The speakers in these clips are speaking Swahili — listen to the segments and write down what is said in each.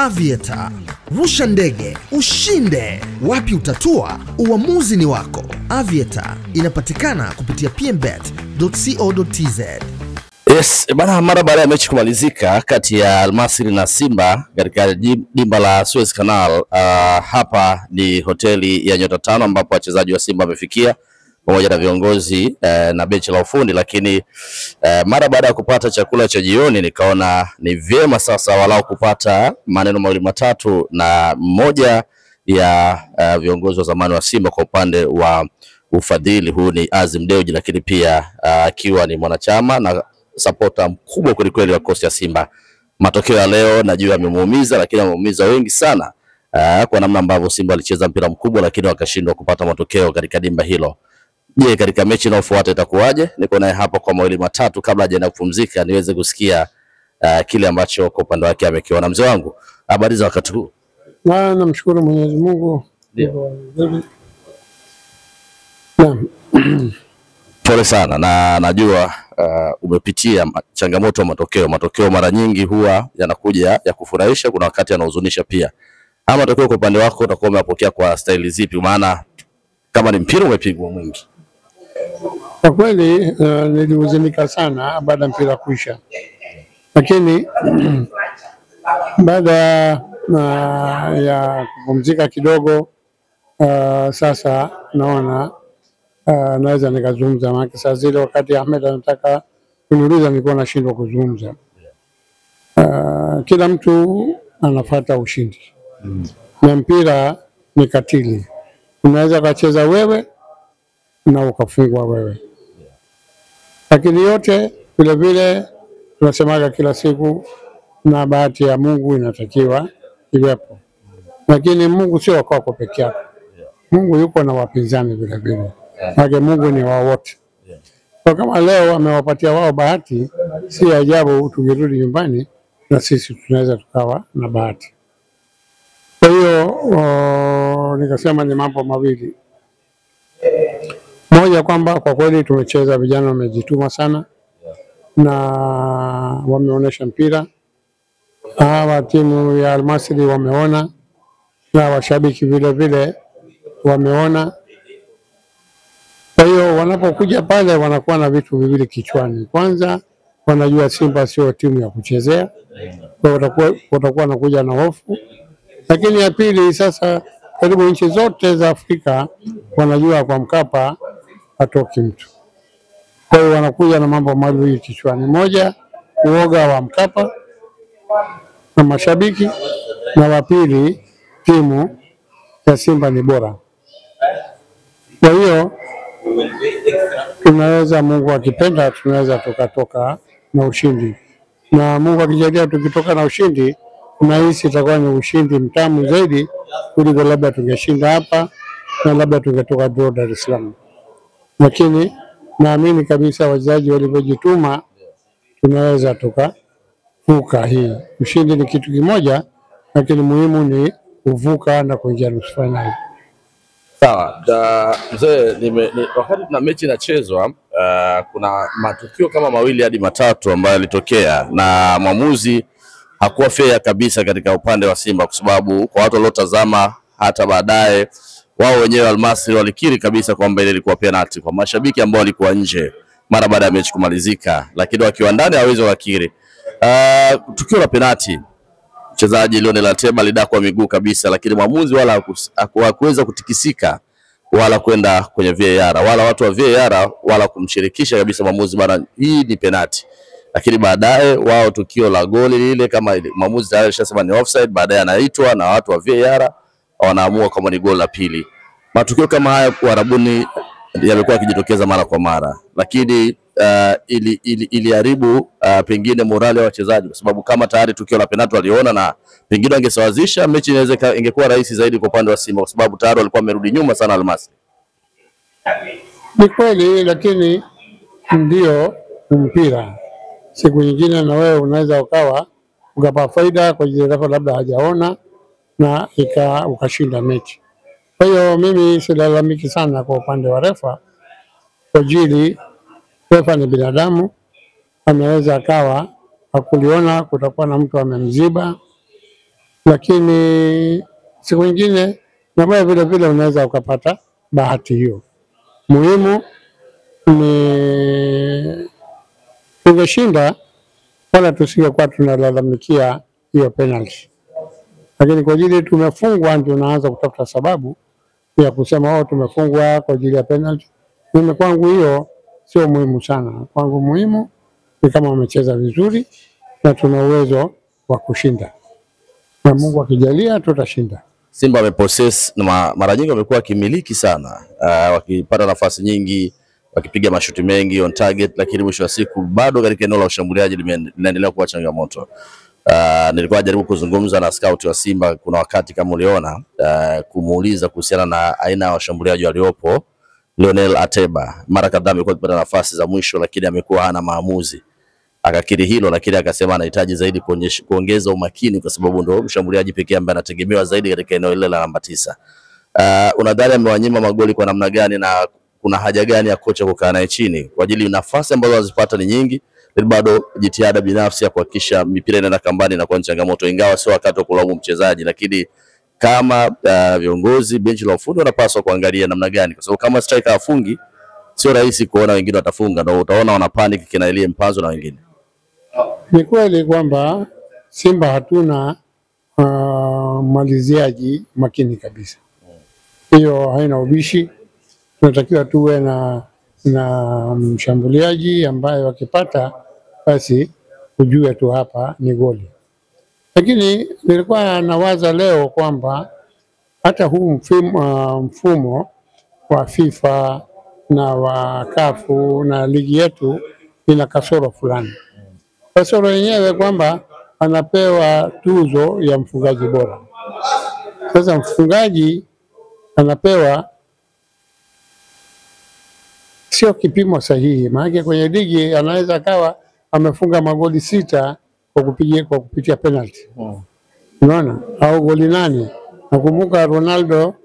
Aviator. Rusha ndege, ushinde. Wapi utatua? Uamuzi ni wako. Aviator inapatikana kupitia pmbet.co.tz. Yes, bana, mara baada ya mechi kumalizika kati ya Al Masry na Simba katika dimba la Suez Canal, hapa ni hoteli ya nyota 5 ambapo wachezaji wa Simba wamefikia pamoja na viongozi na benchi la ufundi, lakini mara baada ya kupata chakula cha jioni nikaona ni vyema sasa walau kupata maneno mawili matatu na mmoja ya viongozi wa zamani wa Simba kwa upande wa ufadhili. Huu ni Azim Dewji, lakini pia akiwa ni mwanachama na supporter mkubwa kweli wa kosi ya Simba. Matokeo ya leo najua yamemuumiza, lakini yamemuumiza wengi sana kwa namna ambavyo Simba alicheza mpira mkubwa lakini wakashindwa kupata matokeo katika dimba hilo. Je, katika mechi inayofuata itakuwaje? Niko naye hapa kwa mawili matatu kabla hajaenda kupumzika niweze kusikia kile ambacho kwa upande wake amekiona. Mzee wangu, habari za wakati huu? Namshukuru Mwenyezi Mungu. Pole sana, na najua umepitia changamoto ya matokeo mara nyingi huwa yanakuja ya kufurahisha, kuna wakati yanahuzunisha pia. Ama matokeo kwa upande wako utakuwa umepokea kwa staili zipi? Maana kama ni mpira umepigwa mwingi. Kwa kweli nilihuzunika sana baada ya mpira kuisha, lakini baada ya kupumzika kidogo sasa naona naweza nikazungumza. Maana saa zile wakati Ahmed anataka kuniuliza nilikuwa nashindwa kuzungumza. Kila mtu anafuata ushindi na mpira ni katili. Unaweza kucheza wewe na ukafungwa wewe, lakini yote vile vile tunasemaga kila siku, na bahati ya Mungu inatakiwa iwepo, lakini Mungu sio kwako peke yako. Mungu yuko na wapinzani vile vile, maana Mungu ni wa wote. Kwa kama leo amewapatia wao bahati, si ajabu tukirudi nyumbani na sisi tunaweza tukawa na bahati. Kwa hiyo nikasema ni mambo mawili. Moja, kwamba kwa kweli tumecheza, vijana wamejituma sana na wameonyesha mpira. Hawa timu ya Al Masry wameona, na washabiki vile vile wameona. Kwa hiyo wanapokuja pale wanakuwa na vitu viwili kichwani. Kwanza, wanajua Simba sio timu ya kuchezea, kwa watakuwa wanakuja na hofu. Lakini ya pili, sasa karibu nchi zote za Afrika wanajua kwa Mkapa hatoki mtu. Kwa hiyo wanakuja na mambo mawili kichwani. Moja, uoga wa Mkapa na mashabiki, na wa pili, timu ya Simba ni bora. Kwa hiyo tunaweza, Mungu akipenda, tunaweza tukatoka na ushindi, na Mungu akijalia tukitoka na ushindi, nahisi itakuwa ni ushindi mtamu zaidi kuliko labda tungeshinda hapa na labda tungetoka draw Dar es Salaam. Lakini naamini kabisa wachezaji walivyojituma tunaweza tukavuka hii. Ushindi ni kitu kimoja, lakini muhimu ni kuvuka na kuingia nusu finali. Sawa, mzee, wakati na mechi inachezwa kuna matukio kama mawili hadi matatu ambayo yalitokea na mwamuzi hakuwa fair kabisa katika upande wa Simba, kwa sababu kwa watu waliotazama hata baadaye wao wenyewe Al Masry walikiri kabisa kwamba ile ilikuwa penalty kwa mashabiki ambao walikuwa nje mara baada ya mechi kumalizika, lakini wakiwa ndani hawezi wakiri. Tukio la penalty, mchezaji Lionel Ateba alidakwa miguu kabisa, lakini mwamuzi wala hakuweza kutikisika wala kwenda kwenye VAR, wala watu wa VAR wala kumshirikisha kabisa mwamuzi, bana hii ni penalty. Lakini baadaye wao tukio la goli lile, kama mwamuzi tayari alishasema ni offside, baadaye anaitwa na watu wa VAR wanaamua kama ni goli la pili. Matukio kama haya kwa Arabuni yamekuwa yakijitokeza mara kwa mara, lakini iliharibu pengine morale ya wachezaji, kwa sababu kama tayari tukio la penalty waliona na pengine wangesawazisha mechi, inaweza ingekuwa rahisi zaidi kwa upande wa Simba, kwa sababu tayari walikuwa wamerudi nyuma sana Al Masry. Ni kweli, lakini ndio mpira. Siku nyingine na wewe unaweza ukapa faida kwa jirani labda hajaona na ukashinda mechi. Kwa hiyo mimi silalamiki sana kwa upande wa refa, kwa ajili refa ni binadamu, anaweza akawa hakuliona, kutakuwa na mtu amemziba, lakini siku nyingine na vile vile unaweza ukapata bahati hiyo. Muhimu ni tungeshinda wala tusingekuwa tunalalamikia hiyo penalty, lakini kwa ajili tumefungwa ndio tunaanza kutafuta sababu ya kusema tumefungwa kwa ajili ya penalty. Mimi kwangu hiyo sio muhimu sana. Kwangu muhimu ni kama wamecheza vizuri na tuna uwezo wa kushinda, na Mungu akijalia tutashinda. Simba wamepossess na mara nyingi wamekuwa wakimiliki sana, wakipata nafasi nyingi, wakipiga mashuti mengi on target, lakini mwisho wa siku bado katika eneo la ushambuliaji linaendelea kuwa changamoto. Nilikuwa najaribu kuzungumza na scout wa Simba kuna wakati kama uliona, kumuuliza kuhusiana na aina ya washambuliaji waliopo. Lionel Ateba mara kadhaa amekuwa akipata nafasi za mwisho, lakini amekuwa hana maamuzi. Akakiri hilo, lakini akasema anahitaji zaidi kuongeza umakini, kwa sababu ndio mshambuliaji pekee ambaye anategemewa zaidi katika eneo ile la namba 9. Unadhani amewanyima magoli kwa namna gani, na kuna haja gani ya kocha kukaa naye chini kwa ajili nafasi ambazo wazipata ni nyingi, lakini bado jitihada binafsi ya kuhakikisha mipira inaenda kambani na kwa changamoto, ingawa sio wakati wa kulaumu mchezaji, lakini kama viongozi benchi la ufundi wanapaswa kuangalia namna gani, kwa sababu kama striker afungi sio rahisi kuona wengine watafunga, ndio utaona wana panic kina Elie Mpanzo na wengine. Ni kweli kwamba Simba hatuna maliziaji makini kabisa, hiyo haina ubishi. Tunatakiwa tuwe na mshambuliaji ambaye wakipata basi ujue tu hapa ni goli. Lakini nilikuwa nawaza leo kwamba hata huu mfumo wa FIFA na wa kafu na ligi yetu ina kasoro fulani. Kasoro yenyewe kwamba anapewa tuzo ya mfungaji bora. Sasa mfungaji anapewa sio kipimo sahihi, maana kwenye ligi anaweza akawa amefunga magoli 6 kwa kupitia penalty. Unaona? Au goli 8. Nakumbuka Ronaldo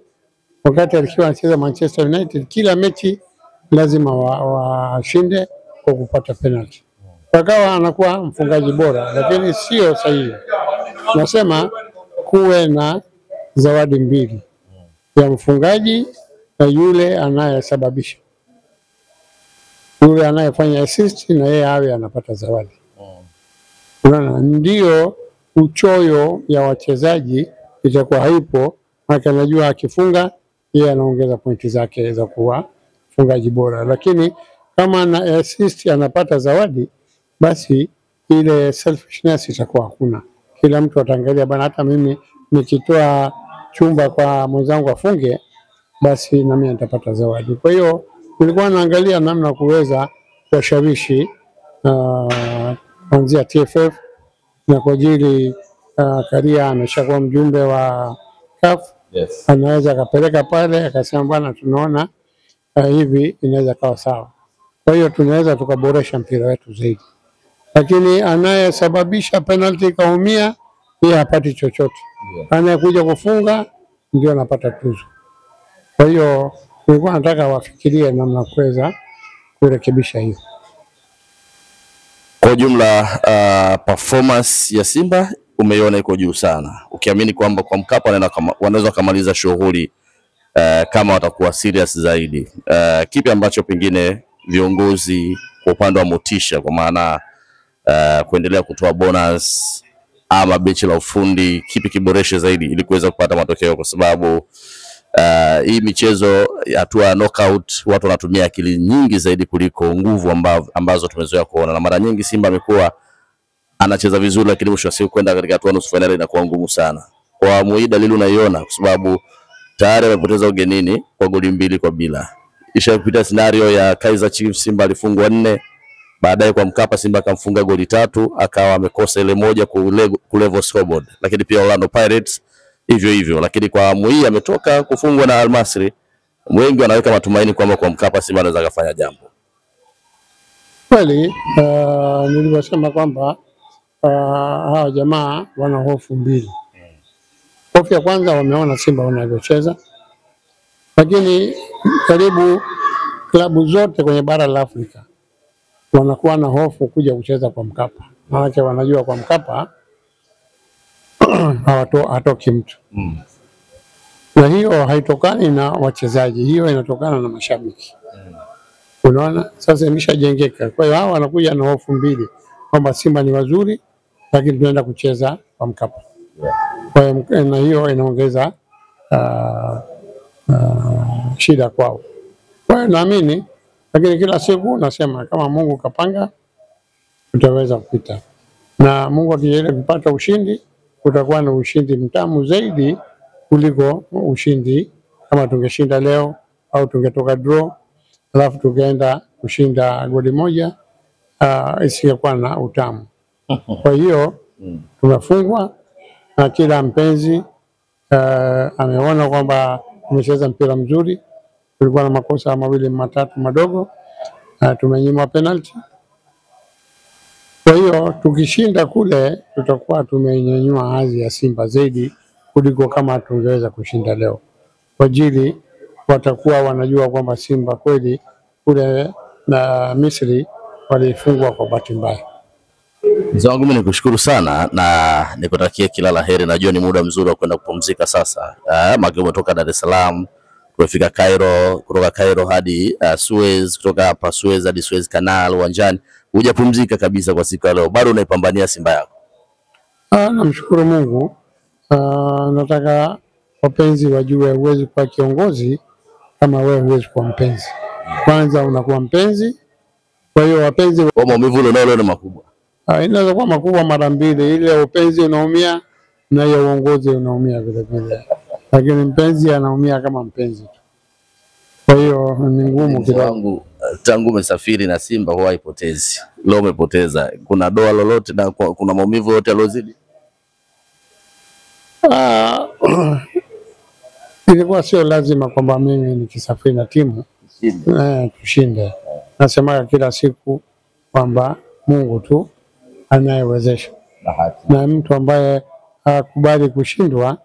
wakati alikuwa anacheza Manchester United, kila mechi lazima washinde kwa kupata penalty. Wakawa anakuwa mfungaji bora, lakini sio sahihi. Nasema kuwe na zawadi mbili, ya mfungaji na yule anayesababisha. Yule anayefanya assist na yeye awe anapata zawadi. Unaona, ndio uchoyo ya wachezaji itakuwa haipo, maana anajua akifunga yeye anaongeza pointi zake za kuwa mfungaji bora, lakini kama ana assist anapata zawadi, basi ile selfishness itakuwa hakuna. Kila mtu ataangalia bana, hata mimi nikitoa chumba kwa mwenzangu afunge, basi na mimi nitapata zawadi. Kwa hiyo nilikuwa naangalia namna kuweza kuwashawishi kuanzia TFF, na kwa ajili Karia ameshakuwa mjumbe wa CAF. Yes. Anaweza akapeleka pale akasema bwana, tunaona hivi inaweza kawa sawa. Kwa hiyo tunaweza tukaboresha mpira wetu zaidi. Lakini anayesababisha penalty kaumia, yeye hapati chochote. Anayekuja kufunga ndio anapata tuzo. Kwa hiyo nilikuwa nataka wafikirie namna kuweza kurekebisha hiyo. Kwa jumla performance ya Simba umeiona iko juu sana, ukiamini kwamba kwa Mkapa wanaweza kumaliza shughuli kama watakuwa serious zaidi. Kipi ambacho pengine viongozi kwa upande wa motisha, kwa maana kuendelea kutoa bonus ama benchi la ufundi, kipi kiboreshe zaidi ili kuweza kupata matokeo? Kwa sababu hii michezo hatua ya knockout watu wanatumia akili nyingi zaidi kuliko nguvu ambazo tumezoea kuona, na mara nyingi Simba amekuwa anacheza vizuri, lakini mwisho wa siku kwenda katika hatua nusu finali inakuwa ngumu sana. Kwa Muida lile unaiona, kwa sababu tayari amepoteza ugenini kwa goli 2-0. Ishapita scenario ya Kaizer Chiefs, Simba alifungwa 4, baadaye kwa Mkapa Simba akamfunga goli 3, akawa amekosa ile moja ku level scoreboard. Lakini pia Orlando Pirates hivyo hivyo, lakini kwa Muida ametoka kufungwa na Al Masry. Wengi wanaweka matumaini kwamba kwa Mkapa Simba anaweza kufanya jambo. Kweli nilivyosema kwamba hawa jamaa wana hofu mbili. Hofu ya kwanza, wameona Simba wanavyocheza, lakini karibu klabu zote kwenye bara la Afrika wanakuwa na hofu kuja kucheza kwa Mkapa. Maana wanajua kwa Mkapa hatoki mtu. Na hiyo haitokani na wachezaji, hiyo inatokana na mashabiki. Unaona, sasa imeshajengeka. Kwa hiyo hao wanakuja na hofu mbili kwamba Simba ni wazuri, lakini tunaenda kucheza kwa Mkapa. Kwa hiyo na hiyo inaongeza shida kwao. Kwa hiyo naamini, lakini kila siku nasema kama Mungu kapanga tutaweza kupita, na Mungu akijalia kupata ushindi, kutakuwa na ushindi mtamu zaidi kuliko ushindi kama tungeshinda leo au tungetoka draw alafu tukaenda kushinda goli moja, isingekuwa na utamu. Kwa hiyo tumefungwa na kila mpenzi ameona kwamba tumecheza mpira mzuri. Tulikuwa na makosa mawili matatu madogo, tumenyimwa penalty. Kwa hiyo tukishinda kule tutakuwa tumenyanyua hadhi ya Simba zaidi kuliko kama tungeweza kushinda leo. Kwa ajili watakuwa wanajua kwamba Simba kweli kule na Misri walifungwa kwa bahati mbaya. Mzee wangu, mimi nikushukuru sana na nikutakie kila laheri. Najua ni muda mzuri wa kwenda kupumzika sasa. Maki umetoka Dar es Salaam, tumefika Cairo, kutoka Cairo hadi Suez, kutoka hapa Suez hadi Suez Canal uwanjani. Hujapumzika kabisa kwa siku ya leo, bado unaipambania Simba yako. Namshukuru Mungu. Nataka wapenzi wajue huwezi kuwa kiongozi kama wewe huwezi kuwa mpenzi. Kwanza unakuwa mpenzi. Kwa hiyo wapenzi Kwa maumivu ulionao ni makubwa. Inaweza kuwa makubwa mara mbili, ile upenzi unaumia na ile uongozi unaumia vile vile. Lakini mpenzi anaumia kama mpenzi. Kwa hiyo ni ngumu kidogo. Tangu umesafiri na Simba huwa haipotezi. Leo umepoteza. Kuna doa lolote na kuna maumivu yote yalozidi? Ilikuwa sio lazima kwamba mimi nikisafiri na timu tushinde. Nasema kila siku kwamba Mungu tu anayewezesha. Na mtu ambaye hakubali kushindwa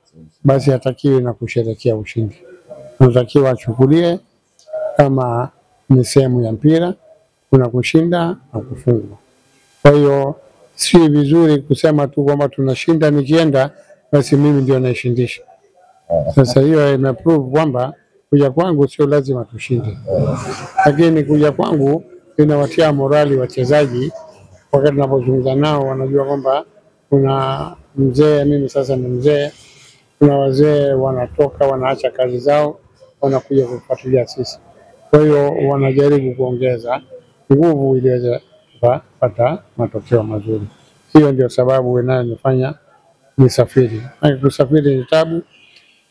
basi hatakiwi na kusherehekea ushindi. Anatakiwa achukulie kama ni sehemu ya mpira, kuna kushinda na kufungwa. Kwa hiyo si vizuri kusema tu kwamba tunashinda nikienda basi mimi ndio naishindisha. Sasa hiyo imeprove kwamba kuja kwangu sio lazima tushinde. Lakini kuja kwangu inawatia morali wachezaji. Wakati tunapozungumza nao wanajua kwamba kuna mzee, mimi sasa ni mzee. Kuna wazee wanatoka wanaacha kazi zao wanakuja kufuatilia sisi. Kwa hiyo wanajaribu kuongeza nguvu ili waweze kupata matokeo mazuri. Hiyo ndio sababu inayonifanya nisafiri. Kusafiri ni tabu,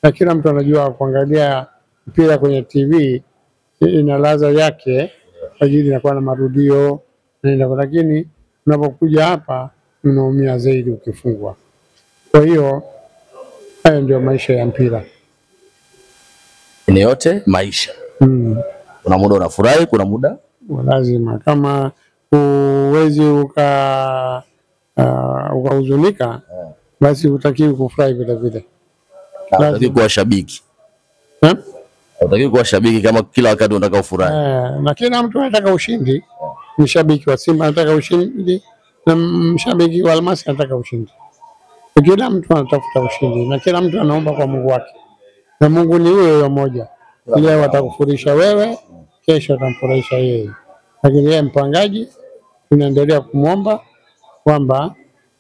na kila mtu anajua kuangalia mpira kwenye TV ina ladha yake kwa ajili inakuwa na marudio, lakini unapokuja hapa unaumia zaidi ukifungwa. Kwa hiyo hayo ndio maisha ya mpira. Ni yote maisha. Kuna muda unafurahi, kuna muda lazima. Kama uwezi ukahuzunika basi utakiwi kufurahi vile vile. Unatakiwa kuwa shabiki. Unatakiwa kuwa shabiki kama kila wakati unataka ufurahi. Na kila mtu anataka ushindi. Mshabiki wa Simba anataka ushindi na mshabiki wa Almasi anataka ushindi. Kila mtu anatafuta ushindi na kila mtu anaomba kwa Mungu wake. Na Mungu ni huyo mmoja. Leo atakufurisha wewe, kesho atamfurahisha yeye. Lakini yeye mpangaji, tunaendelea kumwomba kwamba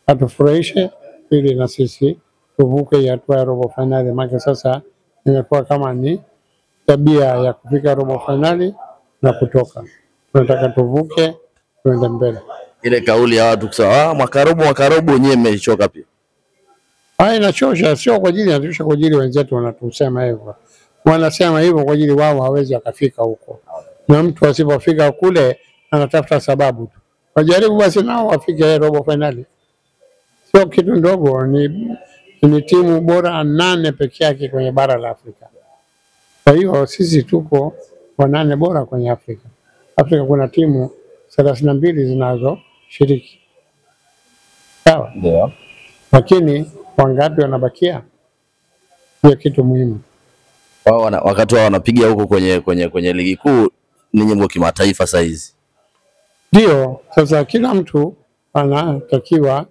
atufurahishe ili na sisi tuvuke hatua ya robo finali. Maana sasa imekuwa kama ni tabia ya kufika robo finali na kutoka. Tunataka tuvuke tuende mbele. Ile kauli ya watu kusema mwaka robo wenyewe mmechoka pia. Inachosha, sio kwa ajili ya kwa ajili wenzetu wanatusema hivyo. Wanasema hivyo kwa ajili wao hawezi akafika huko. Na mtu asipofika kule anatafuta sababu tu. Wajaribu basi nao wafike robo finali. Sio kitu ndogo, ni timu bora 8 peke yake kwenye bara la Afrika. Kwa hiyo sisi tuko wa 8 bora kwenye Afrika. Afrika kuna timu 32 zinazoshiriki. Sawa? Ndio. Lakini wangapi wanabakia? Hiyo kitu muhimu. Wakati wao wanapiga huko kwenye ligi kuu, ninyi mko kimataifa saa hizi. Ndio, sasa kila mtu anatakiwa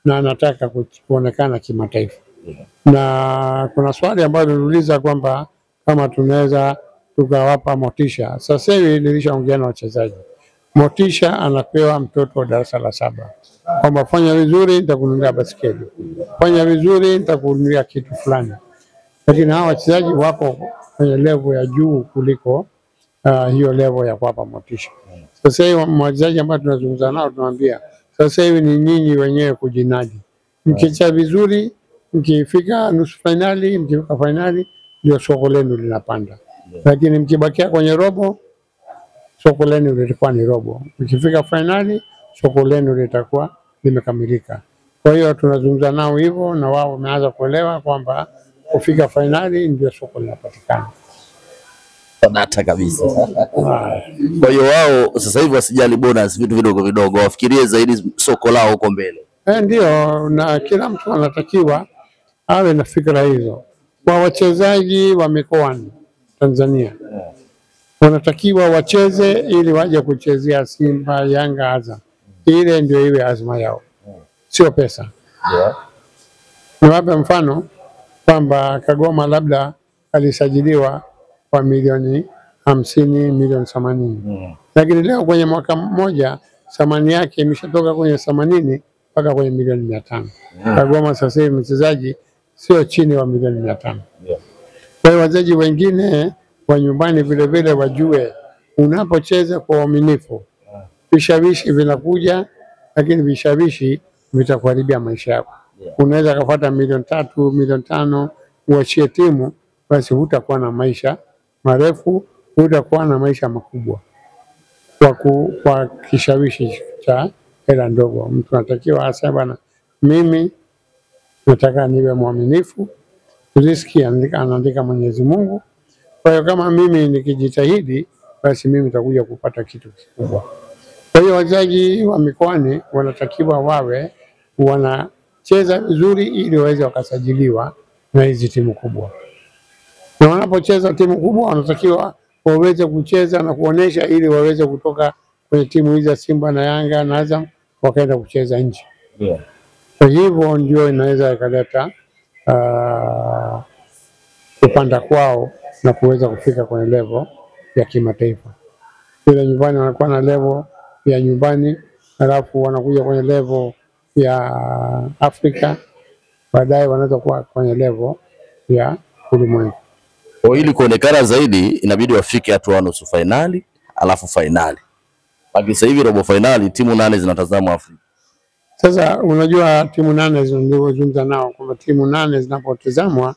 na anataka kuonekana kimataifa. Na kuna swali ambalo liliuliza kwamba kama tunaweza tukawapa motisha. Sasa hivi nilishaongea na wachezaji. Motisha anapewa mtoto wa darasa la 7. Kwamba fanya vizuri nitakununulia basikeli. Fanya vizuri nitakununulia kitu fulani. Lakini hawa wachezaji wako kwenye level ya juu kuliko hiyo level ya kuwapa motisha. Sasa hivi wachezaji ambao tunazungumza nao tunawaambia sasa hivi ni nyinyi wenyewe kujinadi. Mkicheza vizuri, mkifika nusu finali, mkifika finali, ndio soko lenu linapanda. Lakini mkibakia kwenye robo, soko lenu litakuwa ni robo. Mkifika finali, soko lenu litakuwa limekamilika. Kwa hiyo tunazungumza nao hivyo na wao wameanza kuelewa kwamba kufika finali ndio soko linapatikana. Data kabisa. Kwa hiyo wao sasa hivi wasijali bonus, vitu vidogo vidogo, wafikirie zaidi soko lao huko mbele. Ndio, na kila mtu anatakiwa awe na fikra hizo. Kwa wachezaji wa mikoani Tanzania wanatakiwa wacheze ili waje kuchezea Simba, Yanga, Azam. Ile ndio iwe azma yao, sio pesa. Niwape mfano kwamba Kagoma labda alisajiliwa kwa milioni 50, milioni 80. Lakini leo kwenye mwaka mmoja thamani yake imeshatoka kwenye 80 mpaka kwenye milioni 500. Kagoma sasa hivi mchezaji sio chini wa milioni 500. Kwa hiyo wachezaji wengine wa nyumbani vile vile wajue unapocheza kwa uaminifu, vishawishi vinakuja, lakini vishawishi vitakuharibia maisha yako. Unaweza kufuata milioni 3, milioni 5 uachie timu, basi hutakuwa na maisha marefu, hutakuwa na maisha makubwa kwa kishawishi cha hela ndogo. Mtu anatakiwa aseme bwana, mimi nataka niwe mwaminifu, riziki anaandika Mwenyezi Mungu. Kwa hiyo kama mimi nikijitahidi, basi mimi nitakuja kupata kitu kikubwa. Kwa hiyo wachezaji wa mikoani wanatakiwa wawe wanacheza vizuri ili waweze wakasajiliwa na hizi timu kubwa. Na wanapocheza timu kubwa wanatakiwa waweze kucheza na kuonesha ili waweze kutoka kwenye timu hizi za Simba na Yanga na Azam wakaenda kucheza nje. Kwa hivyo ndio inaweza ikaleta kupanda kwao na kuweza kufika kwenye level ya kimataifa. Kile nyumbani wanakuwa na level ya nyumbani, halafu wanakuja kwenye level ya Afrika, baadaye wanaweza kuwa kwenye level ya ulimwengu. Kwa ili kuonekana zaidi inabidi wafike hatua nusu finali, alafu finali. Baki sasa hivi robo finali, timu 8 zinatazamwa Afrika. Sasa unajua timu 8 zinazozungumza nao kwamba timu 8 zinapotazamwa,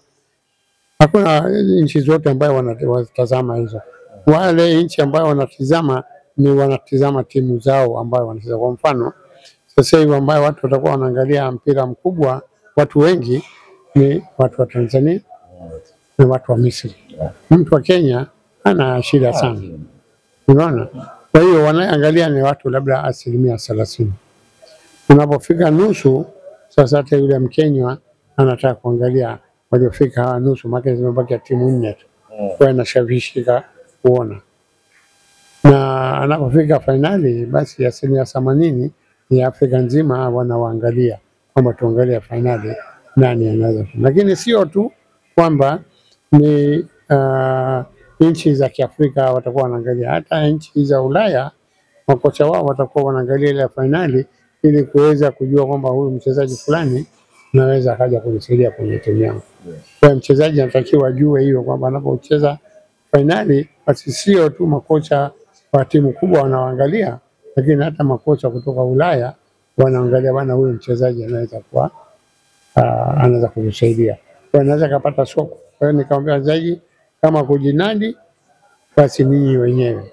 hakuna nchi zote ambayo wanatazama hizo. Wale nchi ambayo wanatazama ni wanatazama timu zao ambayo wanacheza. Kwa mfano sasa hivi ambayo watu watakuwa wanaangalia mpira mkubwa, watu wengi ni watu wa Tanzania na watu wa Misri. Mtu wa Kenya ana shida sana, unaona. Kwa hiyo wanaangalia ni watu labda 30%. Unapofika nusu, sasa hata yule Mkenya anataka kuangalia waliofika hawa nusu, maana zimebaki timu 4 tu. Kwa anashawishika kuona. Na anapofika finali, basi 80% ya Afrika nzima wanawaangalia kwamba tuangalia finali nani anaweza. Lakini sio tu kwamba ni nchi za Kiafrika watakuwa wanaangalia, hata nchi za Ulaya makocha wao watakuwa wanaangalia ile finali ili kuweza kujua kwamba huyu mchezaji fulani naweza akaja kunisaidia kwenye timu yangu. Kwa mchezaji anatakiwa ajue hiyo kwamba anapocheza finali, basi sio tu makocha wa timu kubwa wanaangalia, lakini hata makocha kutoka Ulaya wanaangalia bwana, huyu mchezaji anaweza kuwa anaweza kunisaidia. Kwa anaweza kupata soko. Kwa hiyo nikamwambia wachezaji kama kujinadi, basi ninyi wenyewe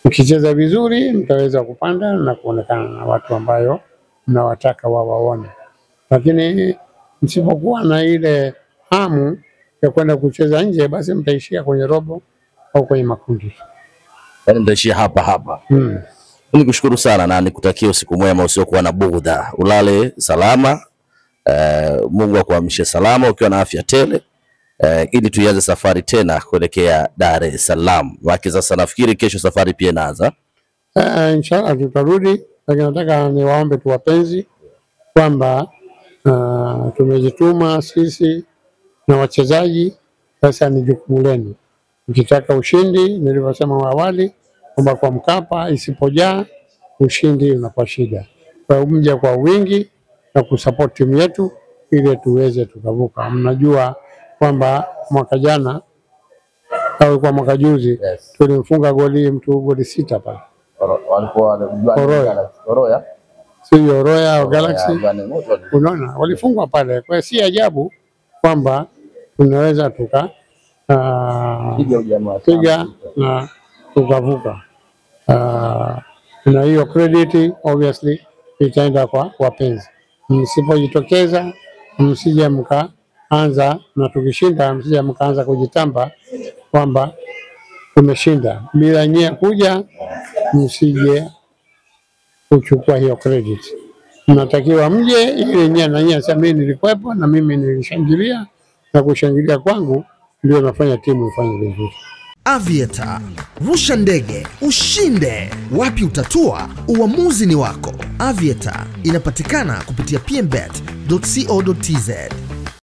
mkicheza vizuri mtaweza kupanda na kuonekana na watu ambayo mnawataka wao waone. Lakini msipokuwa na ile hamu ya kwenda kucheza nje, basi mtaishia kwenye robo au kwenye makundi. Yaani mtaishia hapa. Nikushukuru sana na nikutakia usiku mwema usiokuwa na bughudha. Ulale salama. Mungu akuamshe salama ukiwa na afya tele. Ili tuanze safari tena kuelekea Dar es Salaam. Waki sasa nafikiri kesho safari pia inaanza. Inshallah tutarudi, lakini nataka niwaombe tu wapenzi kwamba tumejituma sisi na wachezaji. Sasa ni jukumu lenu, mkitaka ushindi, nilivyosema awali kwamba kwa Mkapa isipojaa ushindi unakuwa shida. Kwa mja kwa wingi na kusupport timu yetu ili tuweze tukavuka. Mnajua kwamba mwaka jana au kwa mwaka juzi tulimfunga goli 6 pale. Walikuwa Oroya. Sio Oroya au Galaxy. Unaona walifungwa pale. Kwa si ajabu kwamba tunaweza piga na tukavuka. Na hiyo credit obviously itaenda kwa wapenzi. Msipojitokeza msije mkaanza, na tukishinda msije mkaanza kujitamba kwamba tumeshinda. Bila nyie kuja msije kuchukua hiyo credit. Mnatakiwa mje ili nyie na nyie sasa mimi nilikuwepo na mimi nilishangilia, na kushangilia kwangu ndio nafanya timu ifanye vizuri. Aviator, rusha ndege, ushinde. Wapi utatua? Uamuzi ni wako. Aviator inapatikana kupitia pmbet.co.tz.